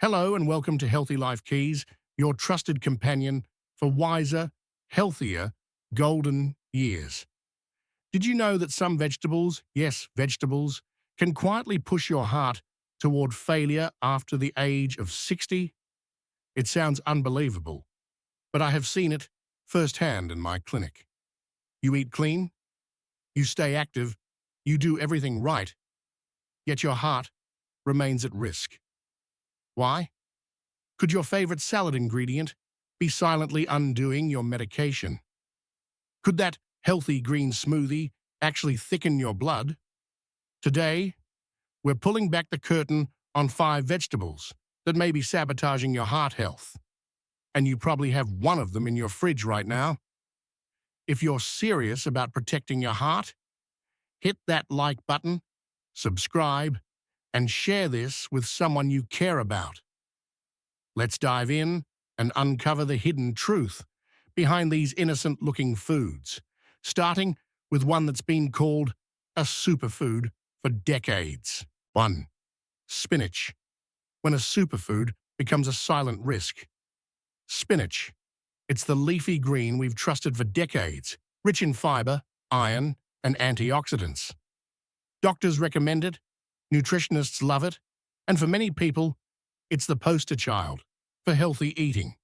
Hello and welcome to Healthy Life Keys, your trusted companion for wiser, healthier, golden years. Did you know that some vegetables, yes, vegetables, can quietly push your heart toward failure after the age of 60? It sounds unbelievable, but I have seen it firsthand in my clinic. You eat clean, you stay active, you do everything right, yet your heart remains at risk. Why? Could your favorite salad ingredient be silently undoing your medication? Could that healthy green smoothie actually thicken your blood? Today, we're pulling back the curtain on 5 vegetables that may be sabotaging your heart health. And you probably have one of them in your fridge right now. If you're serious about protecting your heart, hit that like button, subscribe, and share this with someone you care about. Let's dive in and uncover the hidden truth behind these innocent-looking foods, starting with one that's been called a superfood for decades. 1. Spinach. When a superfood becomes a silent risk. Spinach. It's the leafy green we've trusted for decades, rich in fiber, iron, and antioxidants. Doctors recommend it, nutritionists love it, and for many people, it's the poster child for healthy eating.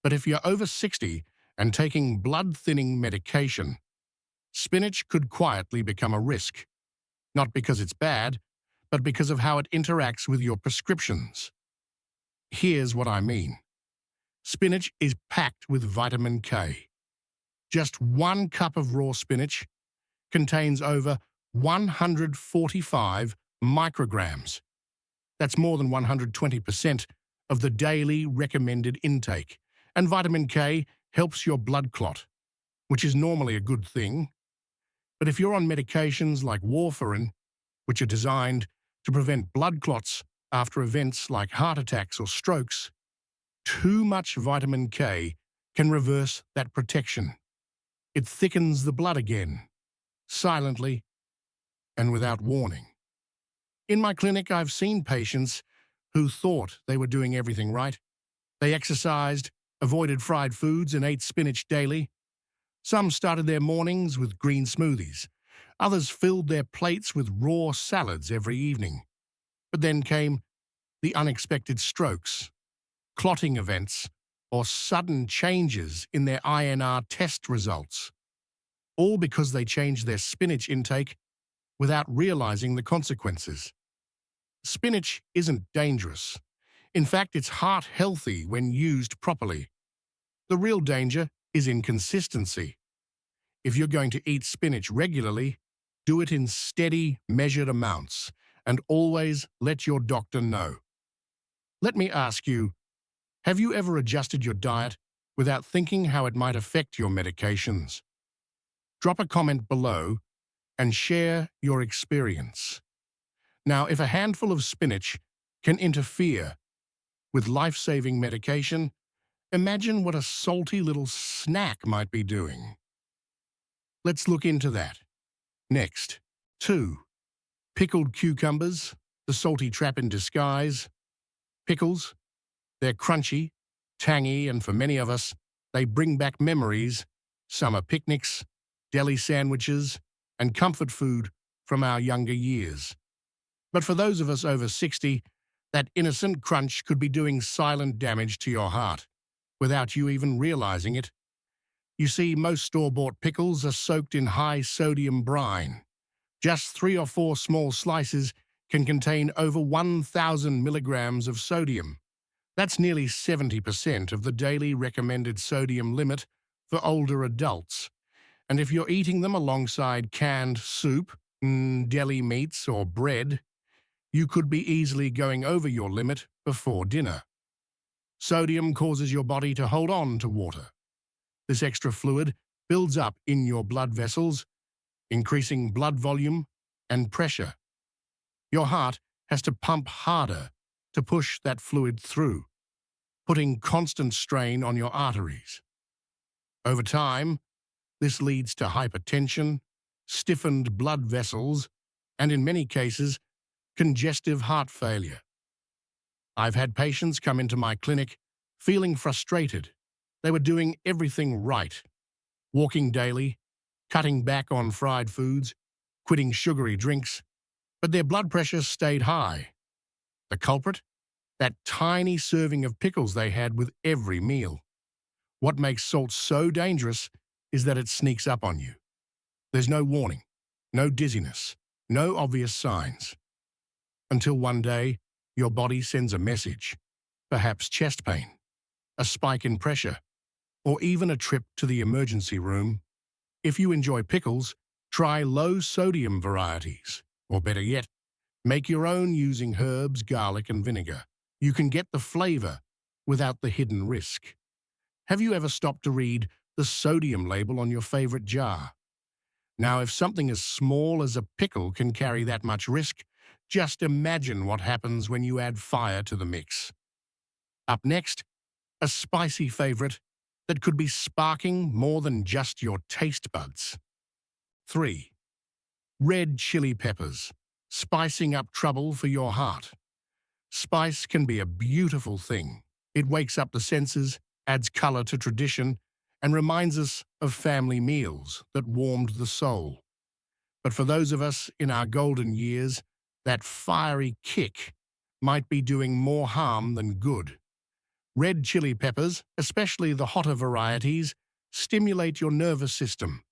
But if you're over 60 and taking blood-thinning medication, spinach could quietly become a risk, not because it's bad, but because of how it interacts with your prescriptions. Here's what I mean. Spinach is packed with vitamin K. Just 1 cup of raw spinach contains over 145 micrograms. That's more than 120% of the daily recommended intake. And vitamin K helps your blood clot, which is normally a good thing. But if you're on medications like warfarin, which are designed to prevent blood clots after events like heart attacks or strokes, too much vitamin K can reverse that protection. It thickens the blood again, silently and without warning. In my clinic, I've seen patients who thought they were doing everything right. They exercised, avoided fried foods, and ate spinach daily. Some started their mornings with green smoothies. Others filled their plates with raw salads every evening. But then came the unexpected strokes, clotting events, or sudden changes in their INR test results, all because they changed their spinach intake without realizing the consequences. Spinach isn't dangerous. In fact, it's heart healthy when used properly. The real danger is inconsistency. If you're going to eat spinach regularly, do it in steady, measured amounts, and always let your doctor know. Let me ask you, have you ever adjusted your diet without thinking how it might affect your medications? Drop a comment below and share your experience. Now, if a handful of spinach can interfere with life-saving medication, imagine what a salty little snack might be doing. Let's look into that. Next, 2. Pickled cucumbers, the salty trap in disguise. Pickles, they're crunchy, tangy, and for many of us, they bring back memories, summer picnics, deli sandwiches, and comfort food from our younger years. But for those of us over 60, that innocent crunch could be doing silent damage to your heart, without you even realizing it. You see, most store-bought pickles are soaked in high-sodium brine. Just 3 or 4 small slices can contain over 1,000 milligrams of sodium. That's nearly 70% of the daily recommended sodium limit for older adults. And if you're eating them alongside canned soup, deli meats, or bread, you could be easily going over your limit before dinner. Sodium causes your body to hold on to water. This extra fluid builds up in your blood vessels, increasing blood volume and pressure. Your heart has to pump harder to push that fluid through, putting constant strain on your arteries. Over time, this leads to hypertension, stiffened blood vessels, and in many cases, congestive heart failure. I've had patients come into my clinic feeling frustrated. They were doing everything right, walking daily, cutting back on fried foods, quitting sugary drinks, but their blood pressure stayed high. The culprit? That tiny serving of pickles they had with every meal. What makes salt so dangerous is that it sneaks up on you. There's no warning, no dizziness, no obvious signs. Until one day, your body sends a message, perhaps chest pain, a spike in pressure, or even a trip to the emergency room. If you enjoy pickles, try low-sodium varieties, or better yet, make your own using herbs, garlic, and vinegar. You can get the flavor without the hidden risk. Have you ever stopped to read the sodium label on your favorite jar? Now, if something as small as a pickle can carry that much risk, just imagine what happens when you add fire to the mix. Up next, a spicy favorite that could be sparking more than just your taste buds. 3. Red chili peppers, spicing up trouble for your heart. Spice can be a beautiful thing. It wakes up the senses, adds color to tradition, and reminds us of family meals that warmed the soul. But for those of us in our golden years, that fiery kick might be doing more harm than good. Red chili peppers, especially the hotter varieties, stimulate your nervous system,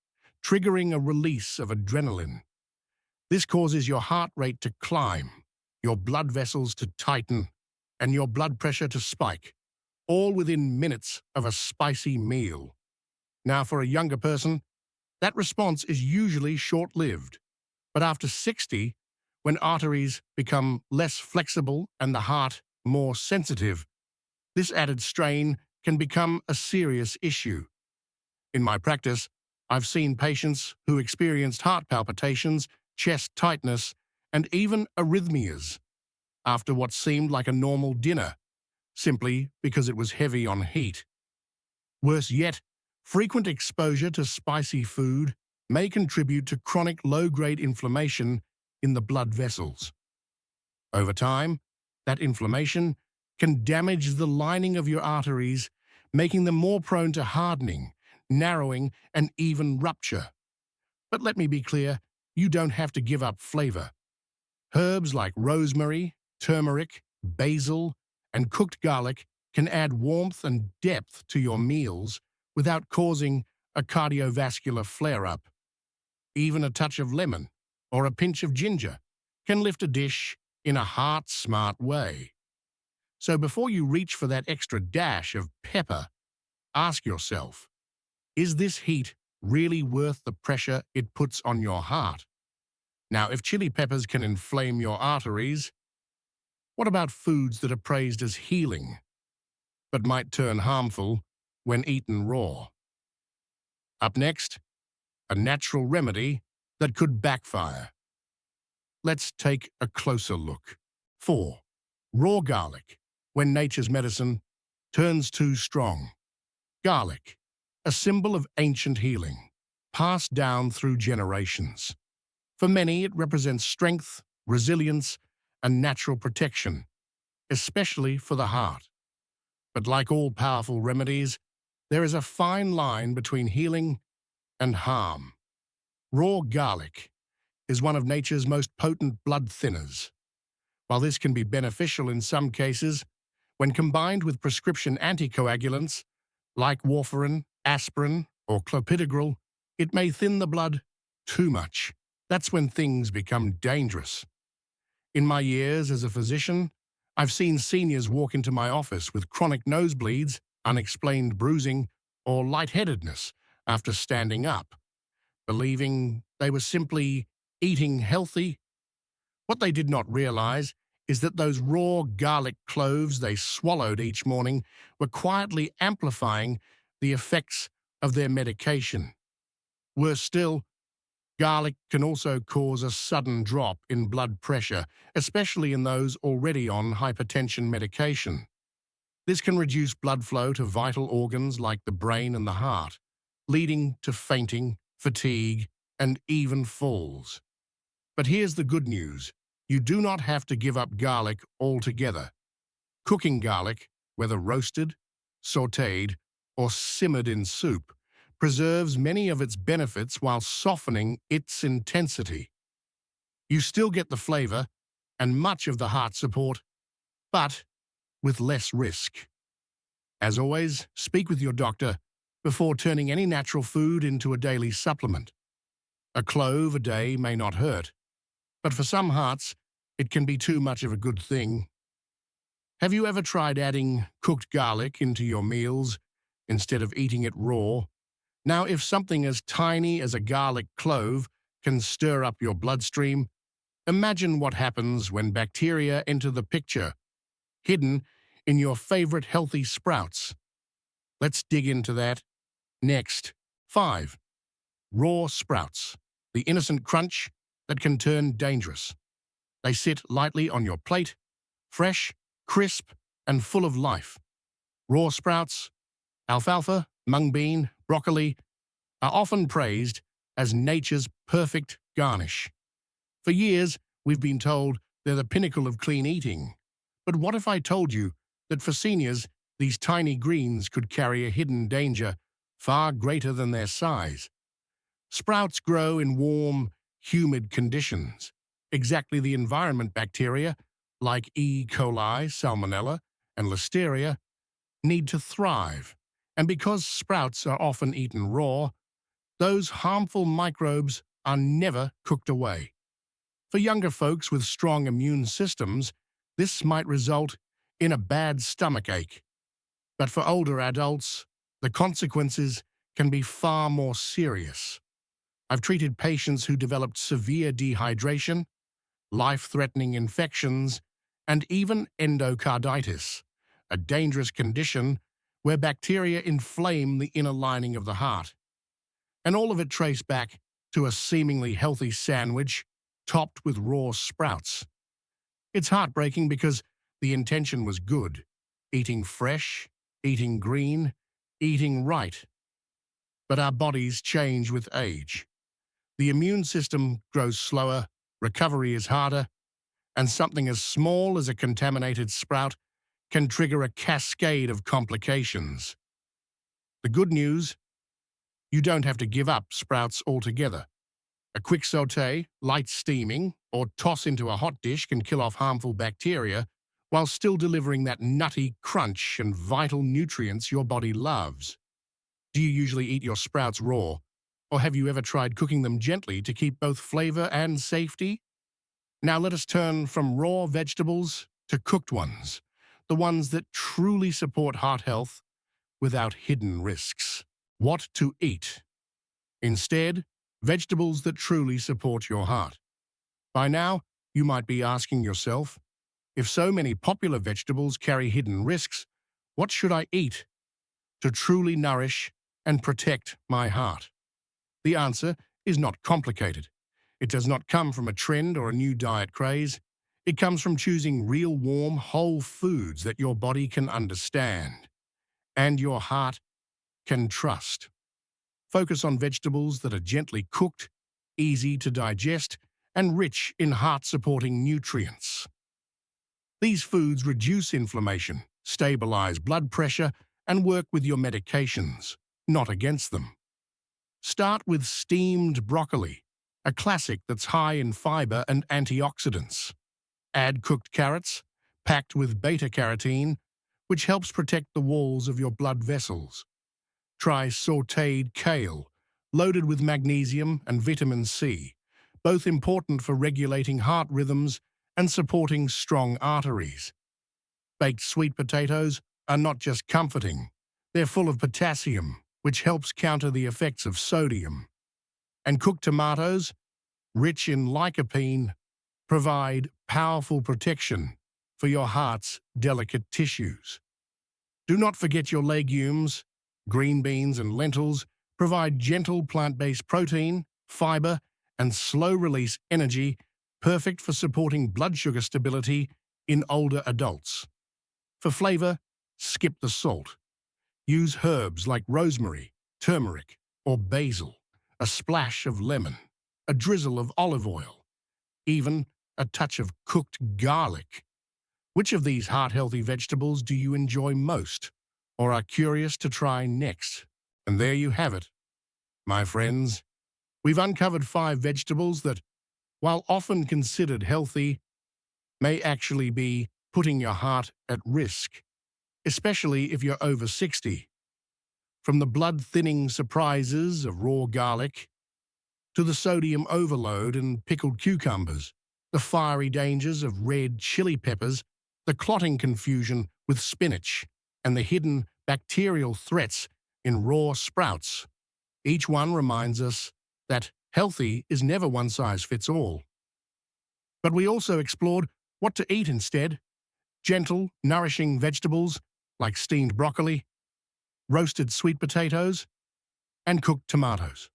triggering a release of adrenaline. This causes your heart rate to climb, your blood vessels to tighten, and your blood pressure to spike, all within minutes of a spicy meal. Now, for a younger person, that response is usually short-lived. But after 60, when arteries become less flexible and the heart more sensitive, this added strain can become a serious issue. In my practice, I've seen patients who experienced heart palpitations, chest tightness, and even arrhythmias after what seemed like a normal dinner, simply because it was heavy on heat. Worse yet, frequent exposure to spicy food may contribute to chronic low-grade inflammation in the blood vessels. Over time, that inflammation can damage the lining of your arteries, making them more prone to hardening, narrowing, and even rupture. But let me be clear, you don't have to give up flavor. Herbs like rosemary, turmeric, basil, and cooked garlic can add warmth and depth to your meals without causing a cardiovascular flare-up. Even a touch of lemon or a pinch of ginger can lift a dish in a heart-smart way. So before you reach for that extra dash of pepper, ask yourself, is this heat really worth the pressure it puts on your heart? Now, if chili peppers can inflame your arteries, what about foods that are praised as healing, but might turn harmful when eaten raw? Up next, a natural remedy that could backfire. Let's take a closer look. 4. Raw garlic, when nature's medicine turns too strong. Garlic, a symbol of ancient healing, passed down through generations. For many, it represents strength, resilience, and natural protection, especially for the heart. But like all powerful remedies, there is a fine line between healing and harm. Raw garlic is one of nature's most potent blood thinners. While this can be beneficial in some cases, when combined with prescription anticoagulants like warfarin, aspirin, or clopidogrel, it may thin the blood too much. That's when things become dangerous. In my years as a physician, I've seen seniors walk into my office with chronic nosebleeds, unexplained bruising, or lightheadedness after standing up, believing they were simply eating healthy. What they did not realize is that those raw garlic cloves they swallowed each morning were quietly amplifying the effects of their medication. Worse still, garlic can also cause a sudden drop in blood pressure, especially in those already on hypertension medication. This can reduce blood flow to vital organs like the brain and the heart, leading to fainting, fatigue, and even falls. But here's the good news. You do not have to give up garlic altogether. Cooking garlic, whether roasted, sautéed, or simmered in soup, preserves many of its benefits while softening its intensity. You still get the flavor and much of the heart support, but with less risk. As always, speak with your doctor before turning any natural food into a daily supplement. A clove a day may not hurt, but for some hearts, it can be too much of a good thing. Have you ever tried adding cooked garlic into your meals instead of eating it raw? Now, if something as tiny as a garlic clove can stir up your bloodstream, imagine what happens when bacteria enter the picture, hidden in your favorite healthy sprouts. Let's dig into that next. 5. Raw sprouts. The innocent crunch that can turn dangerous. They sit lightly on your plate, fresh, crisp, and full of life. Raw sprouts, alfalfa, mung bean, broccoli, are often praised as nature's perfect garnish. For years, we've been told they're the pinnacle of clean eating. But what if I told you that for seniors, these tiny greens could carry a hidden danger far greater than their size? Sprouts grow in warm, humid conditions, exactly the environment bacteria, like E. coli, Salmonella, and Listeria, need to thrive. And because sprouts are often eaten raw, those harmful microbes are never cooked away. For younger folks with strong immune systems, this might result in a bad stomach ache. But for older adults, the consequences can be far more serious. I've treated patients who developed severe dehydration, life-threatening infections, and even endocarditis, a dangerous condition where bacteria inflame the inner lining of the heart. And all of it traced back to a seemingly healthy sandwich topped with raw sprouts. It's heartbreaking because the intention was good: eating fresh, eating green, eating right. But our bodies change with age. The immune system grows slower, recovery is harder, and something as small as a contaminated sprout can trigger a cascade of complications. The good news: you don't have to give up sprouts altogether. A quick sauté, light steaming, or toss into a hot dish can kill off harmful bacteria while still delivering that nutty crunch and vital nutrients your body loves. Do you usually eat your sprouts raw, or have you ever tried cooking them gently to keep both flavor and safety? Now let us turn from raw vegetables to cooked ones, the ones that truly support heart health without hidden risks. What to eat? Instead, vegetables that truly support your heart. By now, you might be asking yourself, if so many popular vegetables carry hidden risks, what should I eat to truly nourish and protect my heart? The answer is not complicated. It does not come from a trend or a new diet craze. It comes from choosing real warm, whole foods that your body can understand and your heart can trust. Focus on vegetables that are gently cooked, easy to digest, and rich in heart-supporting nutrients. These foods reduce inflammation, stabilize blood pressure, and work with your medications, not against them. Start with steamed broccoli, a classic that's high in fiber and antioxidants. Add cooked carrots, packed with beta-carotene, which helps protect the walls of your blood vessels. Try sautéed kale, loaded with magnesium and vitamin C, both important for regulating heart rhythms and supporting strong arteries. Baked sweet potatoes are not just comforting, they're full of potassium, which helps counter the effects of sodium. And cooked tomatoes, rich in lycopene, provide powerful protection for your heart's delicate tissues. Do not forget your legumes. Green beans and lentils provide gentle plant-based protein, fiber, and slow-release energy, perfect for supporting blood sugar stability in older adults. For flavor, skip the salt. Use herbs like rosemary, turmeric, or basil, a splash of lemon, a drizzle of olive oil, even a touch of cooked garlic. Which of these heart-healthy vegetables do you enjoy most or are curious to try next? And there you have it, my friends. We've uncovered 5 vegetables that, while often considered healthy, may actually be putting your heart at risk, especially if you're over 60. From the blood-thinning surprises of raw garlic to the sodium overload in pickled cucumbers, the fiery dangers of red chili peppers, the clotting confusion with spinach, and the hidden bacterial threats in raw sprouts. Each one reminds us that healthy is never one size fits all. But we also explored what to eat instead: gentle, nourishing vegetables like steamed broccoli, roasted sweet potatoes, and cooked tomatoes.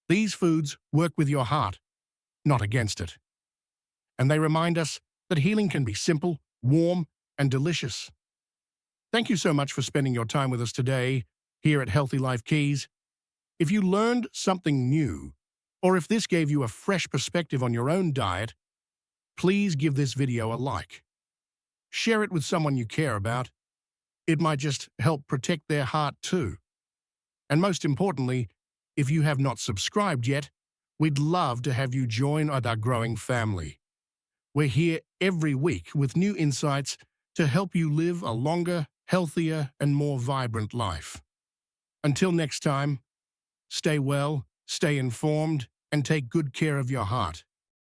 These foods work with your heart, not against it. And they remind us that healing can be simple, warm, and delicious. Thank you so much for spending your time with us today here at Healthy Life Keys. If you learned something new, or if this gave you a fresh perspective on your own diet, please give this video a like. Share it with someone you care about. It might just help protect their heart too. And most importantly, if you have not subscribed yet, we'd love to have you join our growing family. We're here every week with new insights to help you live a longer, healthier, and more vibrant life. Until next time, stay well, stay informed, and take good care of your heart.